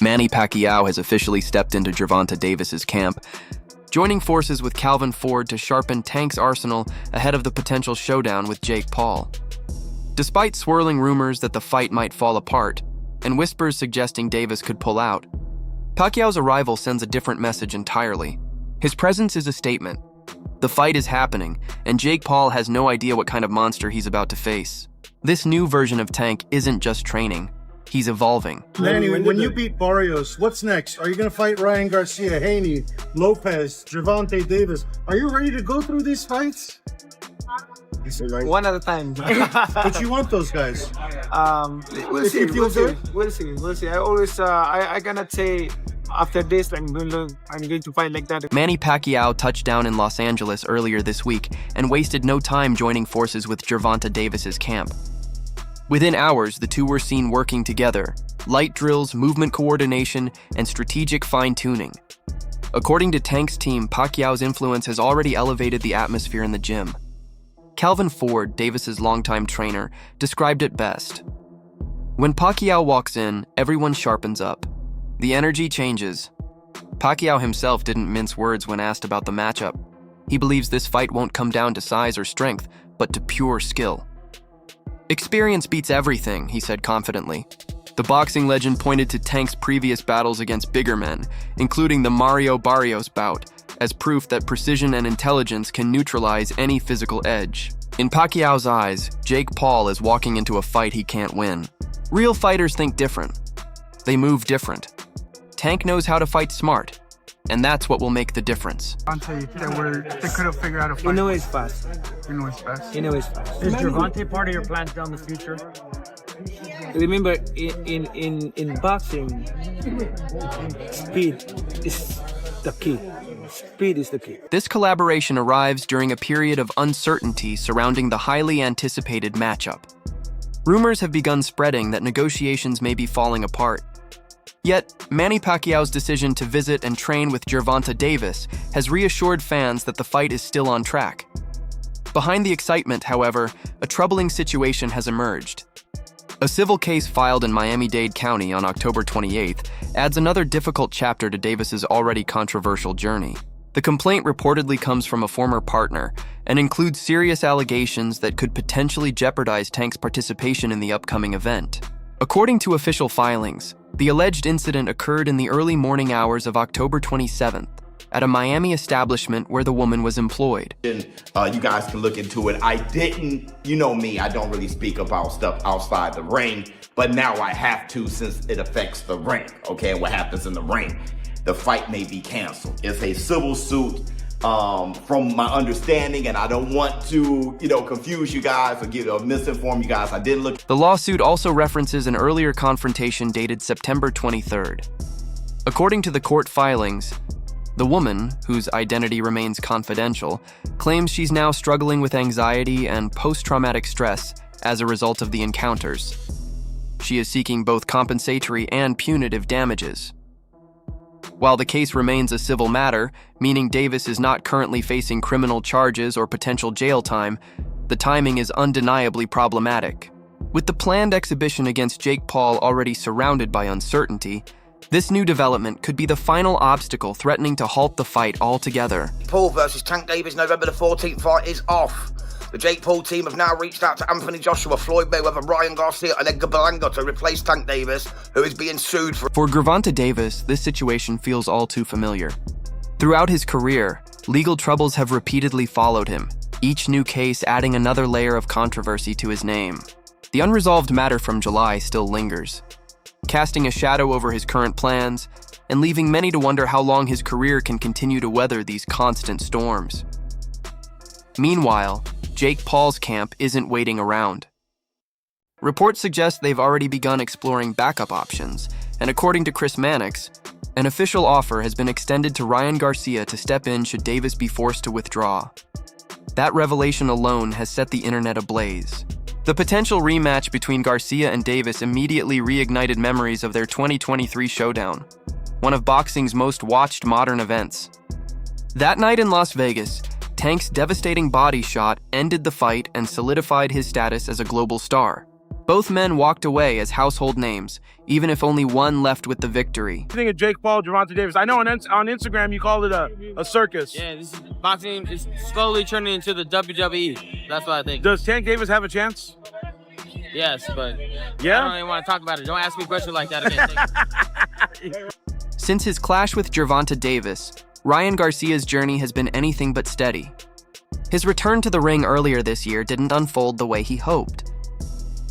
Manny Pacquiao has officially stepped into Gervonta Davis's camp, joining forces with Calvin Ford to sharpen Tank's arsenal ahead of the potential showdown with Jake Paul. Despite swirling rumors that the fight might fall apart, and whispers suggesting Davis could pull out, Pacquiao's arrival sends a different message entirely. His presence is a statement. The fight is happening, and Jake Paul has no idea what kind of monster he's about to face. This new version of Tank isn't just training, he's evolving. Manny, when you beat Barrios, what's next? Are you going to fight Ryan Garcia, Haney, Lopez, Gervonta Davis? Are you ready to go through these fights? One at a time. But you want those guys. We'll see. We'll see. I always, I cannot say after this I'm going to fight like that. Manny Pacquiao touched down in Los Angeles earlier this week and wasted no time joining forces with Gervonta Davis's camp. Within hours, the two were seen working together, light drills, movement coordination, and strategic fine-tuning. According to Tank's team, Pacquiao's influence has already elevated the atmosphere in the gym. Calvin Ford, Davis's longtime trainer, described it best. When Pacquiao walks in, everyone sharpens up. The energy changes. Pacquiao himself didn't mince words when asked about the matchup. He believes this fight won't come down to size or strength, but to pure skill. Experience beats everything, he said confidently. The boxing legend pointed to Tank's previous battles against bigger men, including the Mario Barrios bout, as proof that precision and intelligence can neutralize any physical edge. In Pacquiao's eyes, Jake Paul is walking into a fight he can't win. Real fighters think different. They move different. Tank knows how to fight smart, and that's what will make the difference. They could have figured out a fight. You know he's fast. Is Gervonta part of your plans down the future? Remember, in boxing, speed is the key. Speed is the key. This collaboration arrives during a period of uncertainty surrounding the highly anticipated matchup. Rumors have begun spreading that negotiations may be falling apart. Yet, Manny Pacquiao's decision to visit and train with Gervonta Davis has reassured fans that the fight is still on track. Behind the excitement, however, a troubling situation has emerged. A civil case filed in Miami-Dade County on October 28th adds another difficult chapter to Davis's already controversial journey. The complaint reportedly comes from a former partner and includes serious allegations that could potentially jeopardize Tank's participation in the upcoming event. According to official filings, the alleged incident occurred in the early morning hours of October 27th at a Miami establishment where the woman was employed. You guys can look into it. I didn't, you know me, I don't really speak about stuff outside the ring, but now I have to since it affects the ring, okay, and what happens in the ring. The fight may be canceled. It's a civil suit from my understanding, and I don't want to, confuse you guys or misinform you guys. I didn't look. The lawsuit also references an earlier confrontation dated September 23rd. According to the court filings, the woman, whose identity remains confidential, claims she's now struggling with anxiety and post-traumatic stress as a result of the encounters. She is seeking both compensatory and punitive damages. While the case remains a civil matter, meaning Davis is not currently facing criminal charges or potential jail time, the timing is undeniably problematic. With the planned exhibition against Jake Paul already surrounded by uncertainty, this new development could be the final obstacle threatening to halt the fight altogether. Paul versus Tank Davis, November the 14th fight is off. The Jake Paul team have now reached out to Anthony Joshua, Floyd Mayweather, Ryan Garcia, and Edgar Berlanga to replace Tank Davis, who is being sued for... For Gervonta Davis, this situation feels all too familiar. Throughout his career, legal troubles have repeatedly followed him, each new case adding another layer of controversy to his name. The unresolved matter from July still lingers, casting a shadow over his current plans and leaving many to wonder how long his career can continue to weather these constant storms. Meanwhile, Jake Paul's camp isn't waiting around. Reports suggest they've already begun exploring backup options, and according to Chris Mannix, an official offer has been extended to Ryan Garcia to step in should Davis be forced to withdraw. That revelation alone has set the internet ablaze. The potential rematch between Garcia and Davis immediately reignited memories of their 2023 showdown. one of boxing's most watched modern events. That night in Las Vegas, Tank's devastating body shot ended the fight and solidified his status as a global star. Both men walked away as household names, even if only one left with the victory. I think of Jake Paul, Gervonta Davis. I know on Instagram you called it a circus. Yeah, this is, boxing is slowly turning into the WWE. That's what I think. Does Tank Davis have a chance? Yes, but Yeah? I don't even want to talk about it. Don't ask me questions like that again. Since his clash with Gervonta Davis, Ryan Garcia's journey has been anything but steady. His return to the ring earlier this year didn't unfold the way he hoped.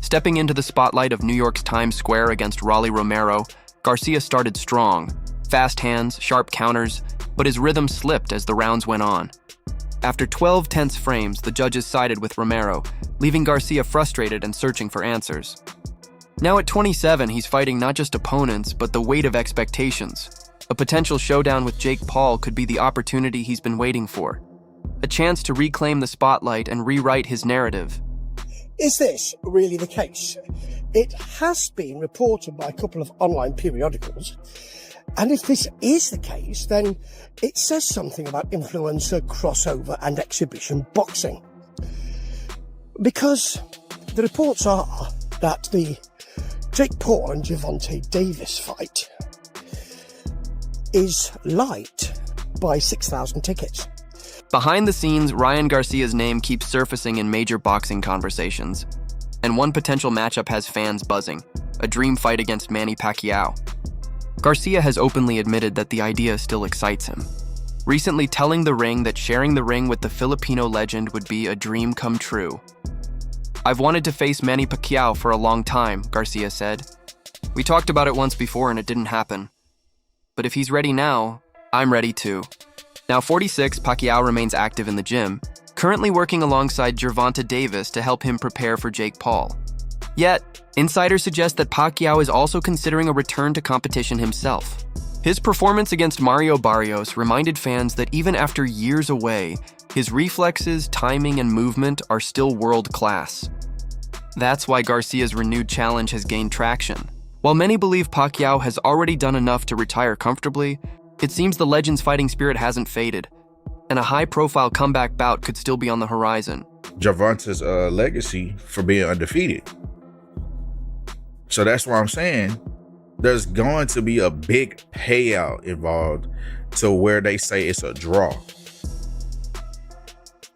Stepping into the spotlight of New York's Times Square against Rolly Romero, Garcia started strong. Fast hands, sharp counters, but his rhythm slipped as the rounds went on. After 12 tense frames, the judges sided with Romero, leaving Garcia frustrated and searching for answers. Now at 27, he's fighting not just opponents, but the weight of expectations. A potential showdown with Jake Paul could be the opportunity he's been waiting for. A chance to reclaim the spotlight and rewrite his narrative. Is this really the case? It has been reported by a couple of online periodicals, and if this is the case, then it says something about influencer, crossover and exhibition boxing. Because the reports are that the Jake Paul and Gervonta Davis fight is light by 6,000 tickets. Behind the scenes, Ryan Garcia's name keeps surfacing in major boxing conversations. And one potential matchup has fans buzzing, a dream fight against Manny Pacquiao. Garcia has openly admitted that the idea still excites him, recently telling The Ring that sharing the ring with the Filipino legend would be a dream come true. "I've wanted to face Manny Pacquiao for a long time," Garcia said. "We talked about it once before and it didn't happen. But if he's ready now, I'm ready too." Now 46, Pacquiao remains active in the gym, currently working alongside Gervonta Davis to help him prepare for Jake Paul. Yet, insiders suggest that Pacquiao is also considering a return to competition himself. His performance against Mario Barrios reminded fans that even after years away, his reflexes, timing, and movement are still world-class. That's why Garcia's renewed challenge has gained traction. While many believe Pacquiao has already done enough to retire comfortably, it seems the legend's fighting spirit hasn't faded, and a high-profile comeback bout could still be on the horizon. Gervonta's legacy for being undefeated. So that's why I'm saying there's going to be a big payout involved to where they say it's a draw.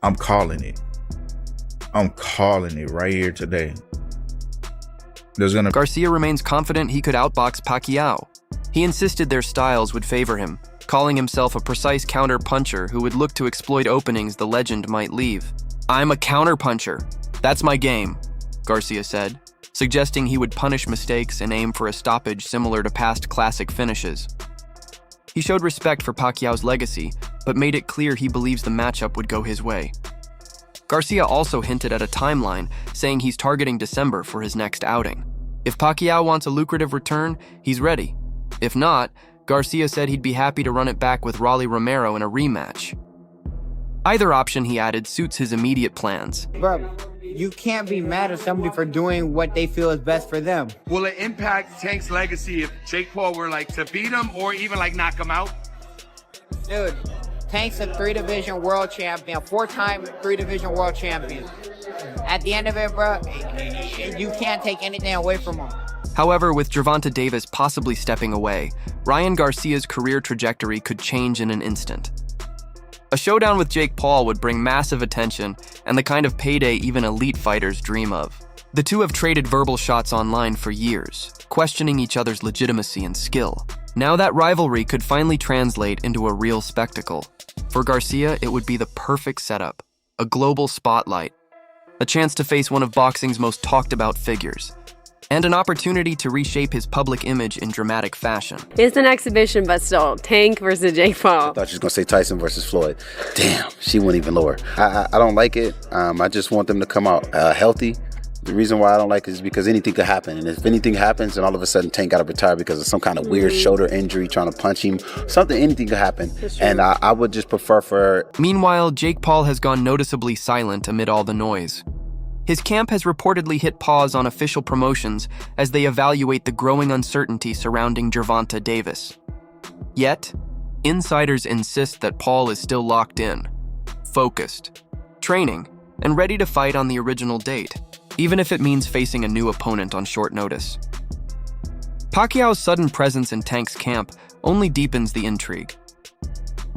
I'm calling it. I'm calling it right here today. Garcia remains confident he could outbox Pacquiao. He insisted their styles would favor him, calling himself a precise counter-puncher who would look to exploit openings the legend might leave. "I'm a counter-puncher. That's my game," Garcia said, suggesting he would punish mistakes and aim for a stoppage similar to past classic finishes. He showed respect for Pacquiao's legacy, but made it clear he believes the matchup would go his way. Garcia also hinted at a timeline, saying he's targeting December for his next outing. If Pacquiao wants a lucrative return, he's ready. If not, Garcia said he'd be happy to run it back with Rolly Romero in a rematch. Either option, he added, suits his immediate plans. Bro, you can't be mad at somebody for doing what they feel is best for them. Will it impact Tank's legacy if Jake Paul were like to beat him or even like knock him out? Dude, Tank's a 3-division world champion, 4-time 3-division world champion. At the end of it, bro, you can't take anything away from him. However, with Gervonta Davis possibly stepping away, Ryan Garcia's career trajectory could change in an instant. A showdown with Jake Paul would bring massive attention and the kind of payday even elite fighters dream of. The two have traded verbal shots online for years, questioning each other's legitimacy and skill. Now that rivalry could finally translate into a real spectacle. For Garcia, it would be the perfect setup, a global spotlight, a chance to face one of boxing's most talked about figures, and an opportunity to reshape his public image in dramatic fashion. It's an exhibition, but still, Tank versus Jake Paul. I thought she was going to say Tyson versus Floyd. Damn, she went even lower. I don't like it. I just want them to come out healthy. The reason why I don't like it is because anything could happen. And if anything happens, and all of a sudden Tank got to retire because of some kind of weird shoulder injury, trying to punch him, anything could happen. And I would just prefer for... Meanwhile, Jake Paul has gone noticeably silent amid all the noise. His camp has reportedly hit pause on official promotions as they evaluate the growing uncertainty surrounding Gervonta Davis. Yet, insiders insist that Paul is still locked in, focused, training, and ready to fight on the original date, even if it means facing a new opponent on short notice. Pacquiao's sudden presence in Tank's camp only deepens the intrigue.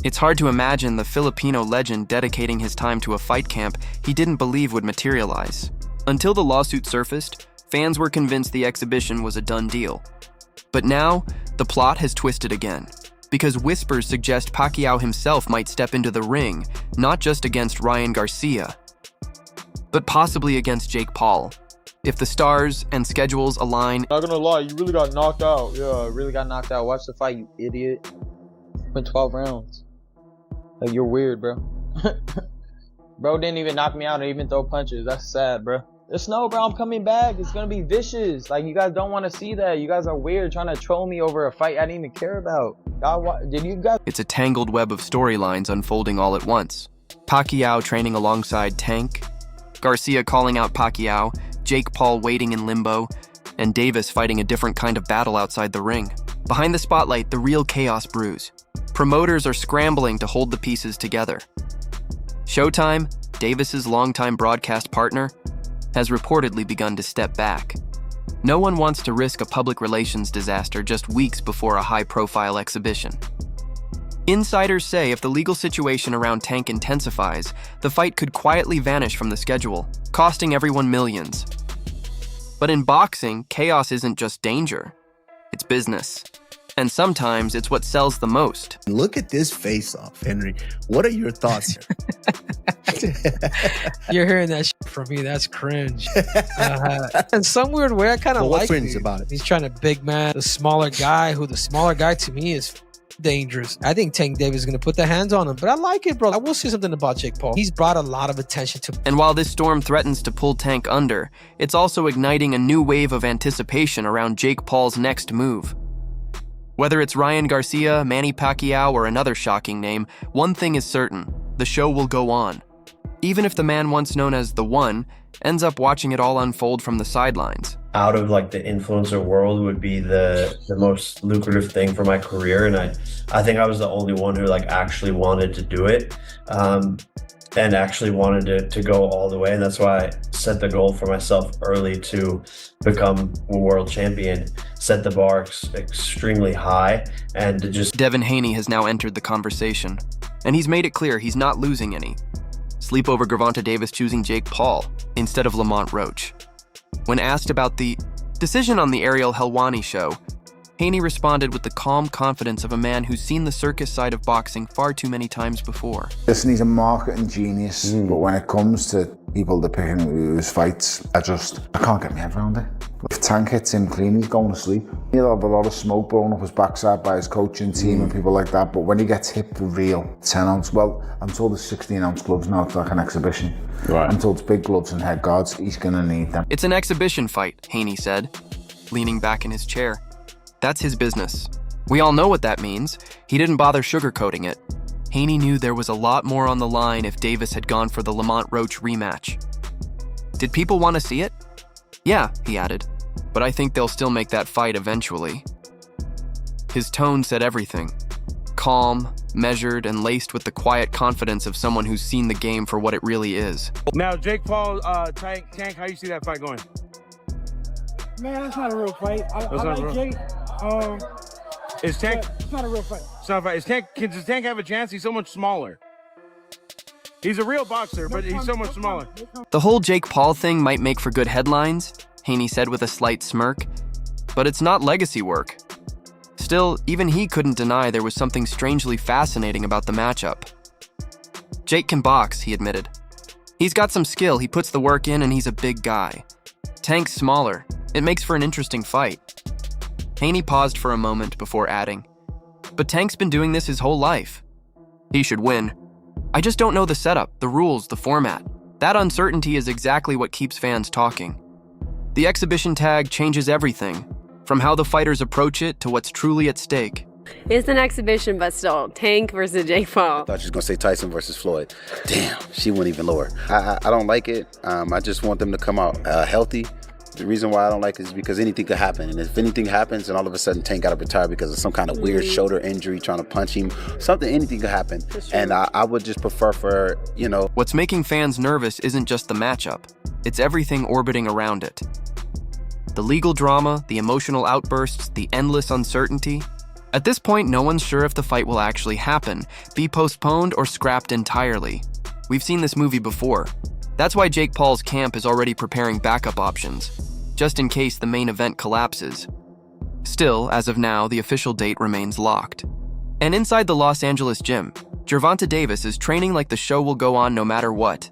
It's hard to imagine the Filipino legend dedicating his time to a fight camp he didn't believe would materialize. Until the lawsuit surfaced, fans were convinced the exhibition was a done deal. But now, the plot has twisted again, because whispers suggest Pacquiao himself might step into the ring, not just against Ryan Garcia, but possibly against Jake Paul, if the stars and schedules align. Not gonna lie, you really got knocked out. Yeah, I really got knocked out. Watch the fight, you idiot. Went 12 rounds. Like, you're weird, bro. Bro didn't even knock me out or even throw punches. That's sad, bro. It's no, bro. I'm coming back. It's gonna be vicious. Like, you guys don't want to see that. You guys are weird, trying to troll me over a fight I didn't even care about. Did you guys? It's a tangled web of storylines unfolding all at once. Pacquiao training alongside Tank, Garcia calling out Pacquiao, Jake Paul waiting in limbo, and Davis fighting a different kind of battle outside the ring. Behind the spotlight, the real chaos brews. Promoters are scrambling to hold the pieces together. Showtime, Davis's longtime broadcast partner, has reportedly begun to step back. No one wants to risk a public relations disaster just weeks before a high-profile exhibition. Insiders say if the legal situation around Tank intensifies, the fight could quietly vanish from the schedule, costing everyone millions. But in boxing, chaos isn't just danger, it's business. And sometimes it's what sells the most. Look at this face-off, Henry. What are your thoughts here? You're hearing that shit from me. That's cringe. In some weird way, I kind of like cringe it. about it? He's trying to big man the smaller guy, who the smaller guy to me is dangerous. I think Tank Davis is going to put the hands on him, but I like it, bro. I will say something about Jake Paul. He's brought a lot of attention to. And while this storm threatens to pull Tank under, it's also igniting a new wave of anticipation around Jake Paul's next move. Whether it's Ryan Garcia, Manny Pacquiao, or another shocking name, one thing is certain: the show will go on. Even if the man once known as The One ends up watching it all unfold from the sidelines. Out of like the influencer world would be the most lucrative thing for my career, and I think I was the only one who like actually wanted to do it, and actually wanted to go all the way, and that's why I set the goal for myself early to become a world champion, set the bar extremely high, and to just... Devin Haney has now entered the conversation, and he's made it clear he's not losing any. Sleep over Gervonta Davis choosing Jake Paul instead of Lamont Roach. When asked about the decision on the Ariel Helwani show, Haney responded with the calm confidence of a man who's seen the circus side of boxing far too many times before. Listen, he's a marketing genius, but when it comes to people that pick his fights, I can't get my head around it. If Tank hits him clean, he's going to sleep. He'll have a lot of smoke blowing up his backside by his coaching team and people like that, but when he gets hit for real, 10 ounce, well, I'm told it's 16 ounce gloves now, it's like an exhibition. Right. I'm told it's big gloves and head guards, he's gonna need them. It's an exhibition fight, Haney said, leaning back in his chair. That's his business. We all know what that means. He didn't bother sugarcoating it. Haney knew there was a lot more on the line if Davis had gone for the Lamont Roach rematch. Did people want to see it? Yeah, he added, but I think they'll still make that fight eventually. His tone said everything. Calm, measured, and laced with the quiet confidence of someone who's seen the game for what it really is. Now, Jake Paul, Tank, how you see that fight going? Man, that's not a real fight. I like Jake. Is Tank? It's not a real fight. It's not a fight. Does Tank have a chance? He's so much smaller. He's a real boxer, but he's so much smaller. The whole Jake Paul thing might make for good headlines, Haney said with a slight smirk, but it's not legacy work. Still, even he couldn't deny there was something strangely fascinating about the matchup. Jake can box, he admitted. He's got some skill, he puts the work in, and he's a big guy. Tank's smaller. It makes for an interesting fight. Haney paused for a moment before adding, but Tank's been doing this his whole life. He should win. I just don't know the setup, the rules, the format. That uncertainty is exactly what keeps fans talking. The exhibition tag changes everything, from how the fighters approach it to what's truly at stake. It's an exhibition, but still, Tank versus Jake Paul. I thought she was going to say Tyson versus Floyd. Damn, she went even lower. I don't like it. I just want them to come out healthy. The reason why I don't like it is because anything could happen. And if anything happens and all of a sudden Tank got to retire because of some kind of weird shoulder injury, trying to punch him, anything could happen. And I would just prefer for, What's making fans nervous isn't just the matchup. It's everything orbiting around it. The legal drama, the emotional outbursts, the endless uncertainty. At this point, no one's sure if the fight will actually happen, be postponed, or scrapped entirely. We've seen this movie before. That's why Jake Paul's camp is already preparing backup options, just in case the main event collapses. Still, as of now, the official date remains locked. And inside the Los Angeles gym, Gervonta Davis is training like the show will go on no matter what.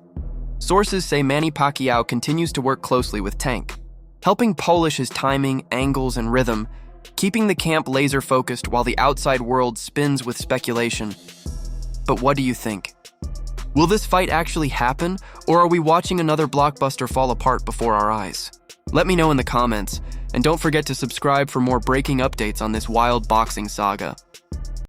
Sources say Manny Pacquiao continues to work closely with Tank, helping polish his timing, angles, and rhythm, keeping the camp laser-focused while the outside world spins with speculation. But what do you think? Will this fight actually happen, or are we watching another blockbuster fall apart before our eyes? Let me know in the comments, and don't forget to subscribe for more breaking updates on this wild boxing saga.